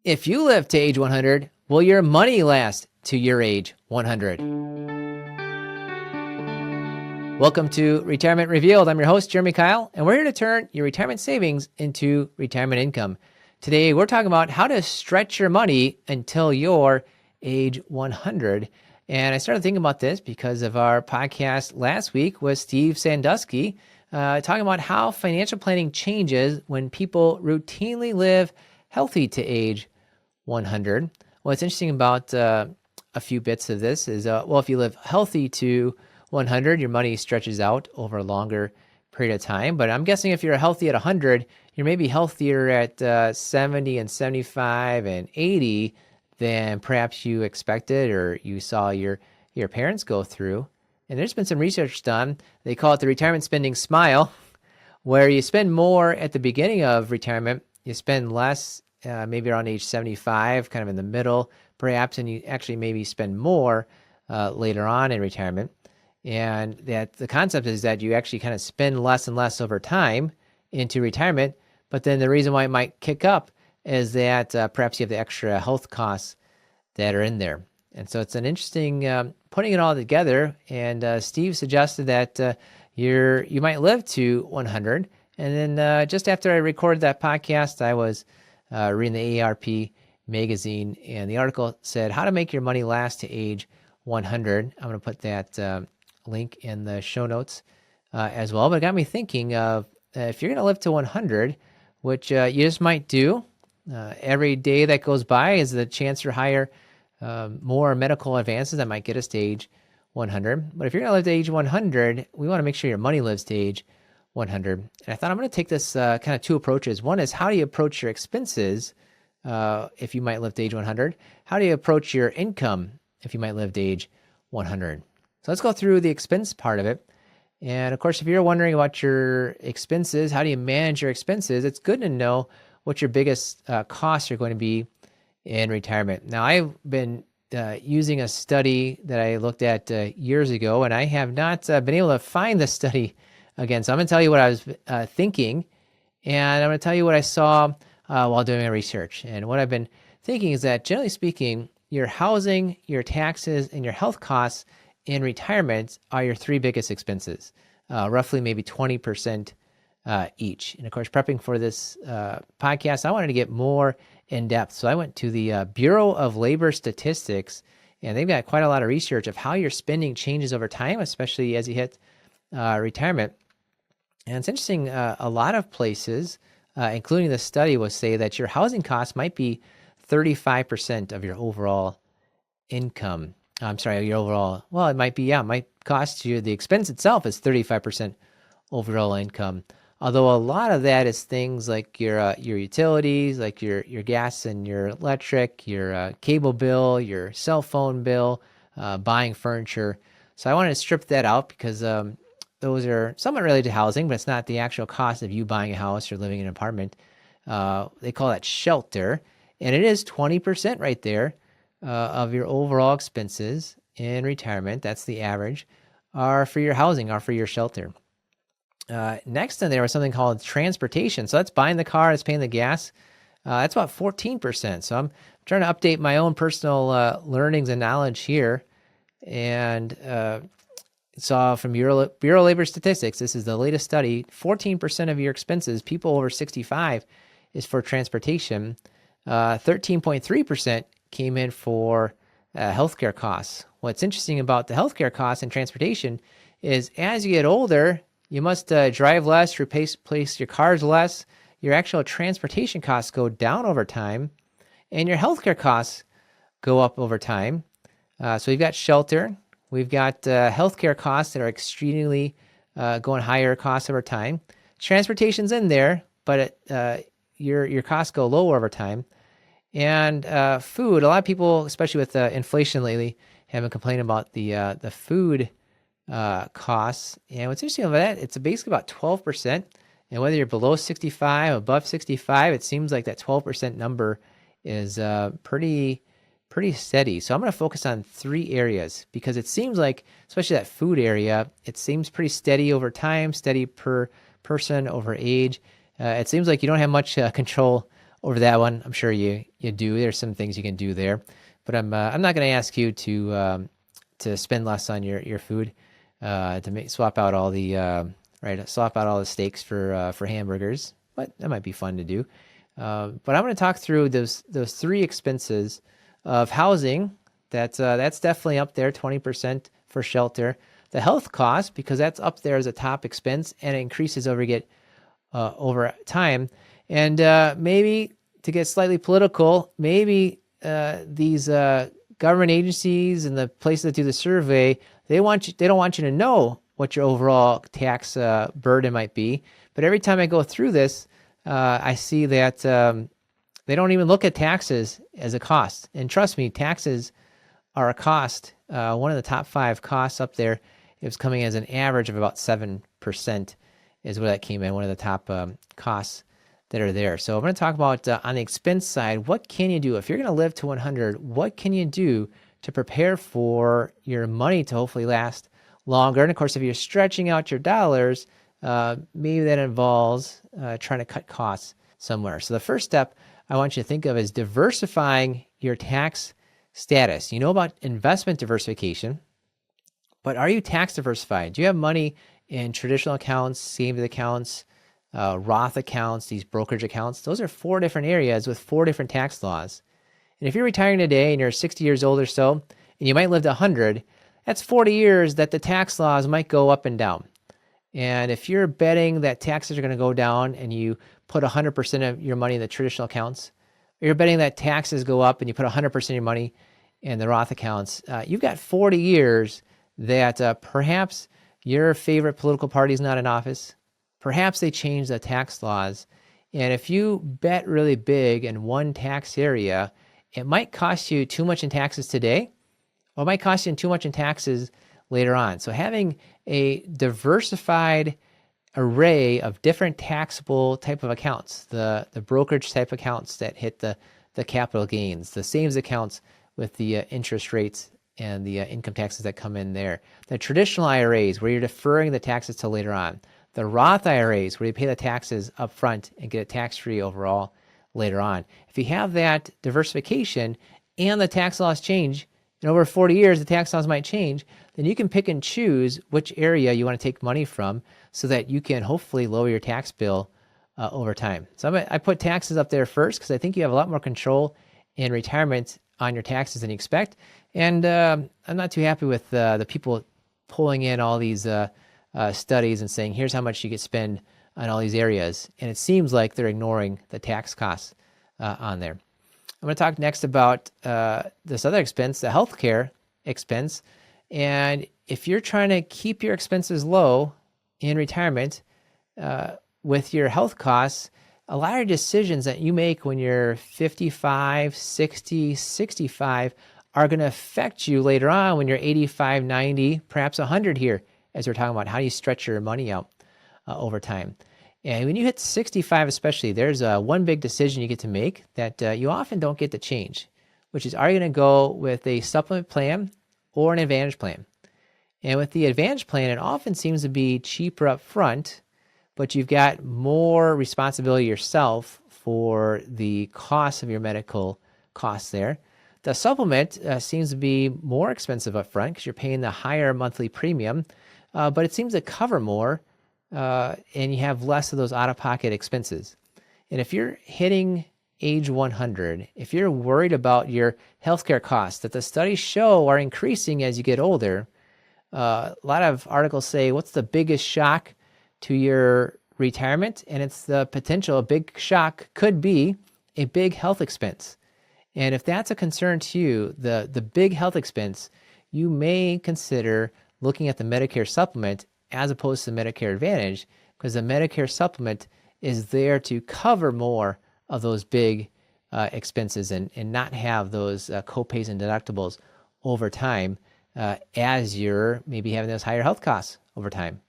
If you live to age 100, will your money last to your age 100? Welcome to Retirement Revealed. I'm your host, Jeremy Keil, and we're here to turn your retirement savings into retirement income. Today, we're talking about how to stretch your money until you're age 100. And I started thinking about this because of our podcast last week with Steve Sandusky, talking about how financial planning changes when people routinely live healthy to age 100. What's interesting about a few bits of this is, if you live healthy to 100, your money stretches out over a longer period of time. But I'm guessing if you're healthy at 100, you're maybe healthier at 70 and 75 and 80 than perhaps you expected or you saw your parents go through. And there's been some research done. They call it the retirement spending smile, where you spend more at the beginning of retirement, you spend less maybe around age 75, kind of in the middle, perhaps, and you actually maybe spend more later on in retirement. And that the concept is that you actually kind of spend less and less over time into retirement. But then the reason why it might kick up is that perhaps you have the extra health costs that are in there. And so it's an interesting putting it all together. And Steve suggested that you might live to 100. And then just after I recorded that podcast, I was reading the AARP magazine, and the article said how to make your money last to age 100. I'm going to put that link in the show notes as well. But it got me thinking of if you're going to live to 100, which you just might do, every day that goes by is the chance for higher, more medical advances that might get us to age 100. But if you're going to live to age 100, we want to make sure your money lives to age 100. And I thought I'm going to take this kind of two approaches. One is how do you approach your expenses if you might live to age 100? How do you approach your income if you might live to age 100? So let's go through the expense part of it. And of course, if you're wondering about your expenses, how do you manage your expenses? It's good to know what your biggest costs are going to be in retirement. Now, I've been using a study that I looked at years ago, and I have not been able to find the study again. So I'm going to tell you what I was thinking, and I'm going to tell you what I saw while doing my research. And what I've been thinking is that, generally speaking, your housing, your taxes, and your health costs in retirement are your three biggest expenses, roughly maybe 20% each. And of course, prepping for this podcast, I wanted to get more in depth. So I went to the Bureau of Labor Statistics, and they've got quite a lot of research of how your spending changes over time, especially as you hit retirement. And it's interesting, a lot of places, including the study, will say that your housing costs might be 35% of your overall income. I'm sorry, your overall, well, it might be, it might cost you, the expense itself is 35% overall income. Although a lot of that is things like your utilities, like your gas and your electric, your cable bill, your cell phone bill, buying furniture. So I wanted to strip that out because those are somewhat related to housing, but it's not the actual cost of you buying a house or living in an apartment. They call that shelter, and it is 20% right there of your overall expenses in retirement. That's the average, are for your housing, are for your shelter. Next in there was something called transportation. So that's buying the car, that's paying the gas. That's about 14%. So I'm trying to update my own personal learnings and knowledge here. And saw from Bureau of Labor Statistics, this is the latest study, 14% of your expenses, people over 65, is for transportation. 13.3% came in for healthcare costs. What's interesting about the healthcare costs and transportation is as you get older, you must drive less, replace your cars less. Your actual transportation costs go down over time, and your healthcare costs go up over time. So we've got shelter. We've got healthcare costs that are extremely going higher costs over time. Transportation's in there, but your costs go lower over time. And food, a lot of people, especially with inflation lately, have been complaining about the food costs. And what's interesting about that, it's basically about 12%. And whether you're below 65, above 65, it seems like that 12% number is pretty steady. So I'm going to focus on three areas because it seems like, especially that food area, it seems pretty steady over time, steady per person over age. It seems like you don't have much control over that one. I'm sure you do. There's some things you can do there, but I'm not going to ask you to spend less on your food, swap out all the swap out all the steaks for hamburgers. But that might be fun to do. But I'm going to talk through those three expenses of housing. That's definitely up there, 20% for shelter. The health cost, because that's up there as a top expense, and it increases over time. And maybe to get slightly political, maybe these government agencies and the places that do the survey, they don't want you to know what your overall tax burden might be. But every time I go through this, I see that they don't even look at taxes as a cost. And trust me, taxes are a cost. One of the top 5 costs up there, it was coming as an average of about 7% is where that came in, one of the top costs that are there. So I'm going to talk about on the expense side, what can you do? If you're going to live to 100, what can you do to prepare for your money to hopefully last longer? And of course, if you're stretching out your dollars, maybe that involves trying to cut costs somewhere. So the first step I want you to think of is diversifying your tax status. You know about investment diversification, but are you tax diversified? Do you have money in traditional accounts, savings accounts, Roth accounts, these brokerage accounts? Those are 4 different areas with 4 different tax laws. And if you're retiring today and you're 60 years old or so, and you might live to 100, that's 40 years that the tax laws might go up and down. And if you're betting that taxes are going to go down and you put 100% of your money in the traditional accounts, or you're betting that taxes go up and you put 100% of your money in the Roth accounts, you've got 40 years that perhaps your favorite political party is not in office. Perhaps they change the tax laws. And if you bet really big in one tax area, it might cost you too much in taxes today, or it might cost you too much in taxes later on. So having a diversified array of different taxable type of accounts, the brokerage type accounts that hit the capital gains, the savings accounts with the interest rates and the income taxes that come in there, the traditional IRAs where you're deferring the taxes till later on, the Roth IRAs where you pay the taxes up front and get it tax-free overall later on. If you have that diversification and the tax laws change, in over 40 years the tax laws might change, then you can pick and choose which area you want to take money from so that you can hopefully lower your tax bill over time. So I put taxes up there first because I think you have a lot more control in retirement on your taxes than you expect. And I'm not too happy with the people pulling in all these studies and saying, here's how much you could spend on all these areas. And it seems like they're ignoring the tax costs on there. I'm going to talk next about this other expense, the healthcare expense. And if you're trying to keep your expenses low in retirement with your health costs, a lot of decisions that you make when you're 55, 60, 65 are going to affect you later on when you're 85, 90, perhaps 100 here, as we're talking about how do you stretch your money out over time. And when you hit 65 especially, there's one big decision you get to make that you often don't get to change, which is, are you going to go with a supplement plan or an advantage plan? And with the advantage plan, it often seems to be cheaper up front, but you've got more responsibility yourself for the cost of your medical costs there. The supplement seems to be more expensive up front because you're paying the higher monthly premium, but it seems to cover more, and you have less of those out-of-pocket expenses. And if you're hitting age 100, if you're worried about your healthcare costs that the studies show are increasing as you get older, a lot of articles say, what's the biggest shock to your retirement? And it's the potential, a big shock could be a big health expense. And if that's a concern to you, the big health expense, you may consider looking at the Medicare supplement as opposed to the Medicare Advantage, because the Medicare supplement is there to cover more of those big expenses and not have those copays and deductibles over time as you're maybe having those higher health costs over time.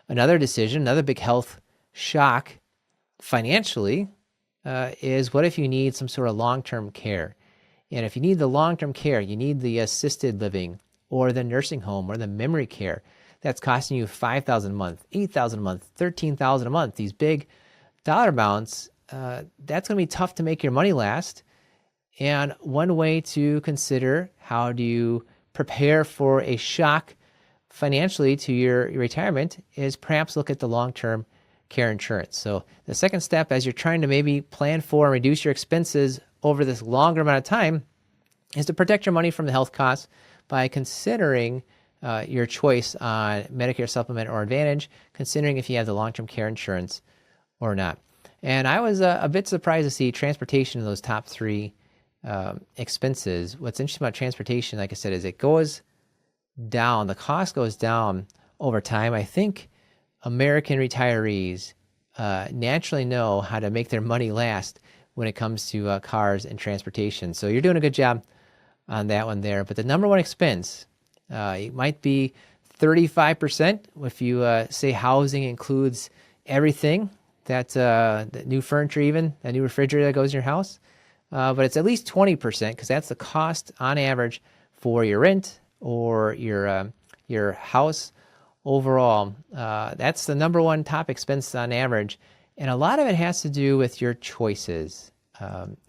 Another decision, another big health shock financially is what if you need some sort of long-term care? And if you need the long-term care, you need the assisted living or the nursing home or the memory care that's costing you $5,000 a month, $8,000 a month, $13,000 a month, these big dollar amounts, that's going to be tough to make your money last. And one way to consider how do you prepare for a shock financially to your retirement is perhaps look at the long-term care insurance. So the second step, as you're trying to maybe plan for and reduce your expenses over this longer amount of time, is to protect your money from the health costs by considering your choice on Medicare Supplement or Advantage, considering if you have the long-term care insurance or not. And I was a bit surprised to see transportation in those top three expenses. What's interesting about transportation, like I said, is it goes down. The cost goes down over time. I think American retirees naturally know how to make their money last when it comes to cars and transportation. So you're doing a good job on that one there. But the number one expense, it might be 35% if you say housing includes everything, that new furniture, even that new refrigerator that goes in your house. But it's at least 20% because that's the cost on average for your rent or your house overall. That's the number one top expense on average. And a lot of it has to do with your choices.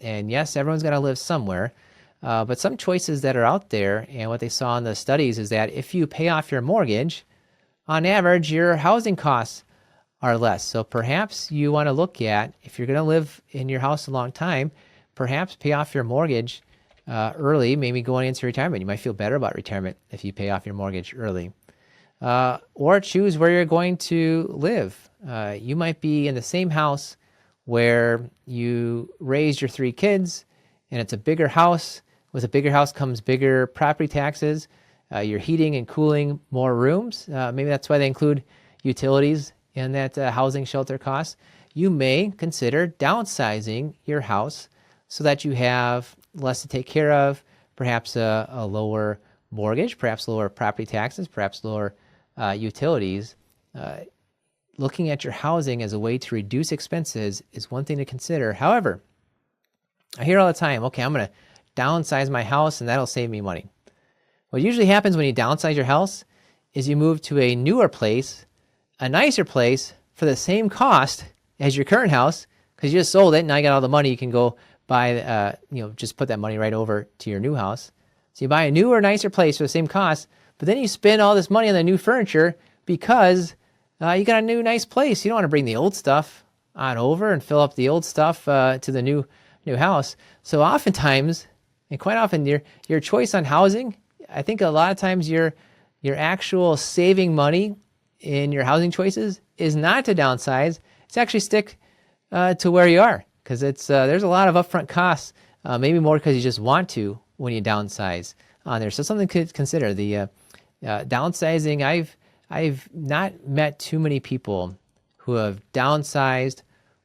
And yes, everyone's got to live somewhere. But some choices that are out there, and what they saw in the studies is that if you pay off your mortgage, on average, your housing costs are less. So perhaps you want to look at, if you're going to live in your house a long time, perhaps pay off your mortgage early, maybe going into retirement. You might feel better about retirement if you pay off your mortgage early. Or choose where you're going to live. You might be in the same house where you raised your three kids, and it's a bigger house. With a bigger house comes bigger property taxes. You're heating and cooling more rooms. Maybe that's why they include utilities in that housing shelter cost. You may consider downsizing your house so that you have less to take care of, perhaps a lower mortgage, perhaps lower property taxes, perhaps lower utilities. Looking at your housing as a way to reduce expenses is one thing to consider. However, I hear all the time, okay, I'm going to downsize my house and that'll save me money. What usually happens when you downsize your house is you move to a newer place, a nicer place for the same cost as your current house because you just sold it and now you got all the money. You can go buy, just put that money right over to your new house. So you buy a newer, nicer place for the same cost, but then you spend all this money on the new furniture because you got a new, nice place. You don't want to bring the old stuff on over and fill up the old stuff to the new house. So oftentimes, and quite often, your choice on housing, I think a lot of times your actual saving money in your housing choices is not to downsize. It's actually stick to where you are because there's a lot of upfront costs, maybe more because you just want to when you downsize on there. So something to consider. The downsizing, I've not met too many people who have downsized,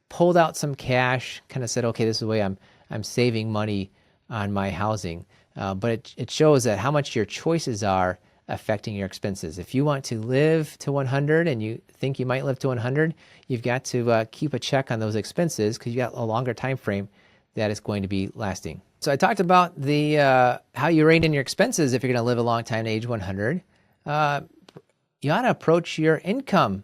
pulled out some cash, kind of said, okay, this is the way I'm saving money on my housing. But it shows that how much your choices are affecting your expenses. If you want to live to 100 and you think you might live to 100, you've got to keep a check on those expenses because you got a longer time frame that is going to be lasting. So I talked about the how you rein in your expenses if you're going to live a long time to age 100. You ought to approach your income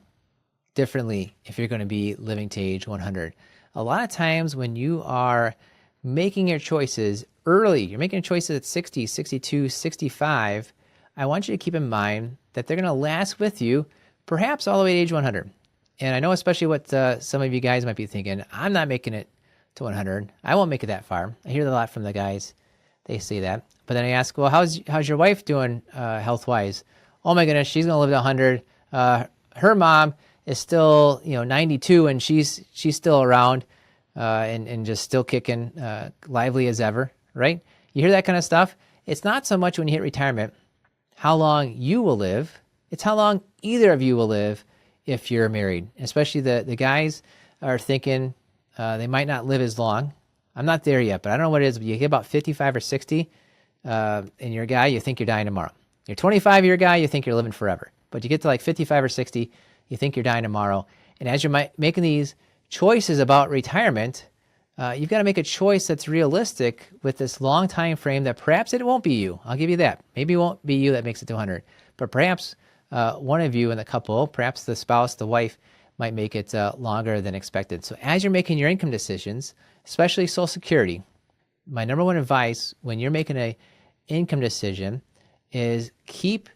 differently if you're going to be living to age 100. A lot of times when you are making your choices early, you're making choices at 60, 62, 65, I want you to keep in mind that they're going to last with you perhaps all the way to age 100. And I know especially what some of you guys might be thinking, I'm not making it to 100. I won't make it that far. I hear that a lot from the guys. They say that. But then I ask, well, how's your wife doing health-wise? Oh my goodness, she's going to live to 100. Her mom is still 92 and she's still around and just still kicking, lively as ever, right? You hear that kind of stuff? It's not so much when you hit retirement how long you will live. It's how long either of you will live if you're married. Especially the guys are thinking they might not live as long. I'm not there yet, but I don't know what it is. But you get about 55 or 60 and you're a guy, you think you're dying tomorrow. You're 25-year guy, you think you're living forever. But you get to like 55 or 60, you think you're dying tomorrow. And as you're making these choices about retirement, you've got to make a choice that's realistic with this long time frame that perhaps it won't be you. I'll give you that. Maybe it won't be you that makes it to 100. But perhaps one of you in the couple, perhaps the spouse, the wife, might make it longer than expected. So as you're making your income decisions, especially Social Security, my number one advice when you're making a income decision is keep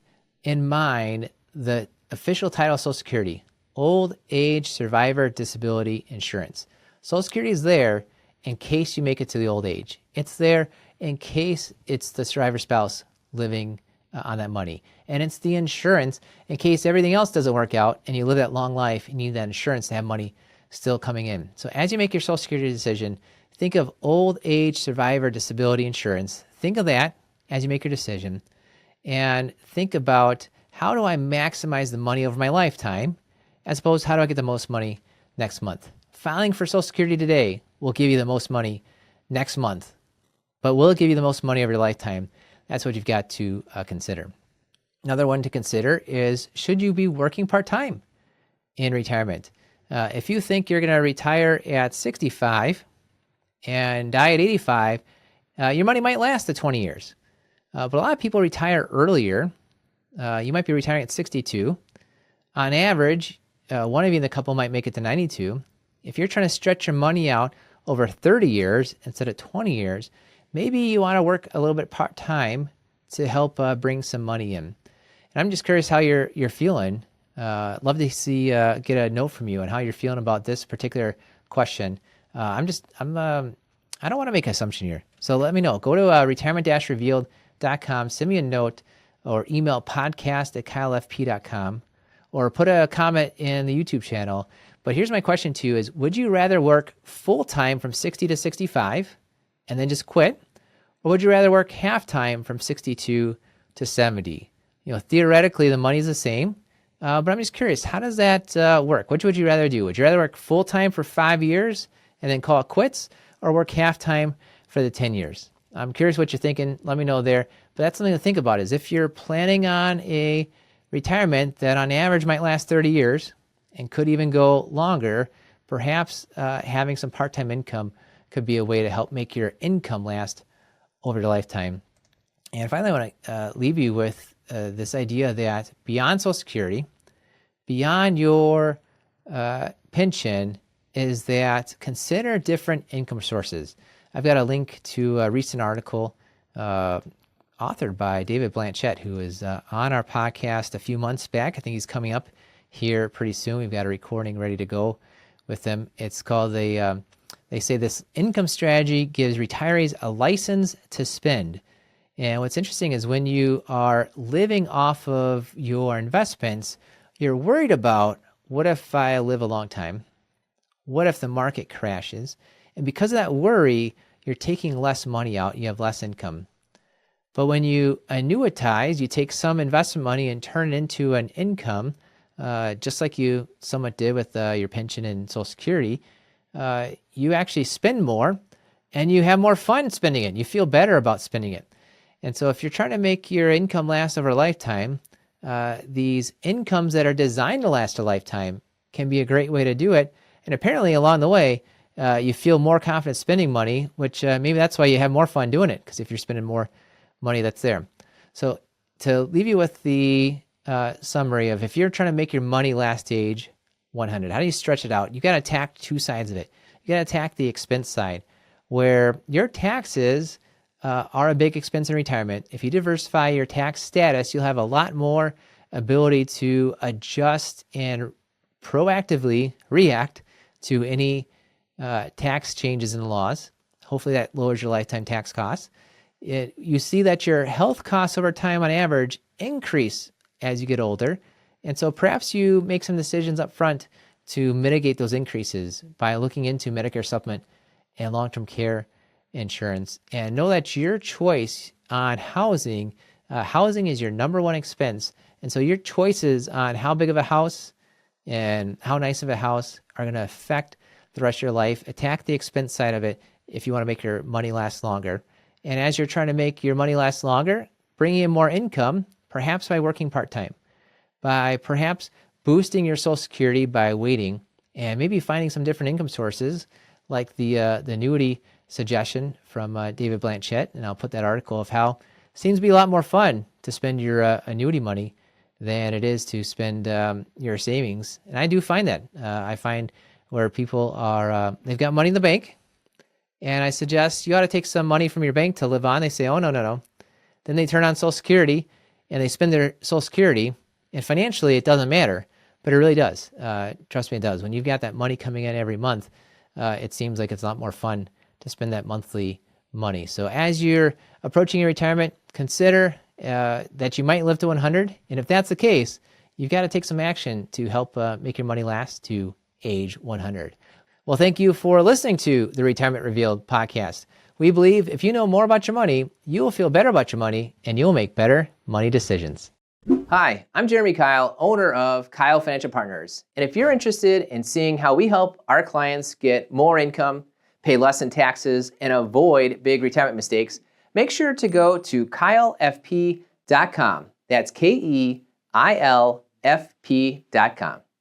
in mind the official title of Social Security, Old Age Survivor Disability Insurance. Social Security is there in case you make it to the old age. It's there in case it's the survivor spouse living on that money. And it's the insurance in case everything else doesn't work out and you live that long life, you need that insurance to have money still coming in. So as you make your Social Security decision, think of Old Age Survivor Disability Insurance. Think of that as you make your decision, and think about, how do I maximize the money over my lifetime, as opposed to how do I get the most money next month? Filing for Social Security today will give you the most money next month, but will it give you the most money over your lifetime? That's what you've got to consider. Another one to consider is, should you be working part-time in retirement? If you think you're going to retire at 65 and die at 85, your money might last to 20 years. But a lot of people retire earlier. You might be retiring at 62. On average, one of you in the couple might make it to 92. If you're trying to stretch your money out over 30 years instead of 20 years, maybe you want to work a little bit part-time to help bring some money in. And I'm just curious how you're feeling. Love to see, get a note from you on how you're feeling about this particular question. I don't want to make an assumption here. So let me know. Go to retirement-revealed.com, send me a note, or email podcast@keilfp.com, or put a comment in the YouTube channel. But here's my question to you is, would you rather work full-time from 60 to 65 and then just quit? Or would you rather work half-time from 62 to 70? Theoretically, the money's the same, but I'm just curious, how does that work? Which would you rather do? Would you rather work full-time for 5 years and then call it quits, or work half-time for the 10 years? I'm curious what you're thinking. Let me know there. But that's something to think about, is if you're planning on a retirement that on average might last 30 years and could even go longer, perhaps having some part-time income could be a way to help make your income last over your lifetime. And finally, I want to leave you with this idea that beyond Social Security, beyond your pension, is that consider different income sources. I've got a link to a recent article authored by David Blanchett, who was on our podcast a few months back. I think he's coming up here pretty soon. We've got a recording ready to go with him. It's called they say this income strategy gives retirees a license to spend. And what's interesting is when you are living off of your investments, you're worried about, what if I live a long time? What if the market crashes? And because of that worry, you're taking less money out, you have less income. But when you annuitize, you take some investment money and turn it into an income, just like you somewhat did with your pension and Social Security, you actually spend more and you have more fun spending it. You feel better about spending it. And so if you're trying to make your income last over a lifetime, these incomes that are designed to last a lifetime can be a great way to do it. And apparently along the way, you feel more confident spending money, which maybe that's why you have more fun doing it, because if you're spending more money that's there. So to leave you with the summary of, if you're trying to make your money last to age 100, how do you stretch it out? You got to attack two sides of it. You got to attack the expense side, where your taxes are a big expense in retirement. If you diversify your tax status, you'll have a lot more ability to adjust and proactively react to any tax changes in the laws. Hopefully that lowers your lifetime tax costs. You see that your health costs over time on average increase as you get older. And so perhaps you make some decisions up front to mitigate those increases by looking into Medicare supplement and long-term care insurance. And know that your choice on housing is your number one expense. And so your choices on how big of a house and how nice of a house are going to affect the rest of your life. Attack the expense side of it if you want to make your money last longer. And as you're trying to make your money last longer, bringing in more income, perhaps by working part-time, by perhaps boosting your Social Security by waiting, and maybe finding some different income sources like the annuity suggestion from David Blanchett. And I'll put that article of how it seems to be a lot more fun to spend your annuity money than it is to spend your savings. And I do find that. I find where people are, they've got money in the bank, and I suggest you ought to take some money from your bank to live on. They say, oh, no, no, no. Then they turn on Social Security and they spend their Social Security, and financially it doesn't matter, but it really does. Trust me, it does. When you've got that money coming in every month, it seems like it's a lot more fun to spend that monthly money. So as you're approaching your retirement, consider that you might live to 100. And if that's the case, you've got to take some action to help make your money last to age 100. Well, thank you for listening to the Retirement Revealed podcast. We believe if you know more about your money, you will feel better about your money and you'll make better money decisions. Hi, I'm Jeremy Keil, owner of Keil Financial Partners. And if you're interested in seeing how we help our clients get more income, pay less in taxes, and avoid big retirement mistakes, make sure to go to keilfp.com. That's KEILFP.com.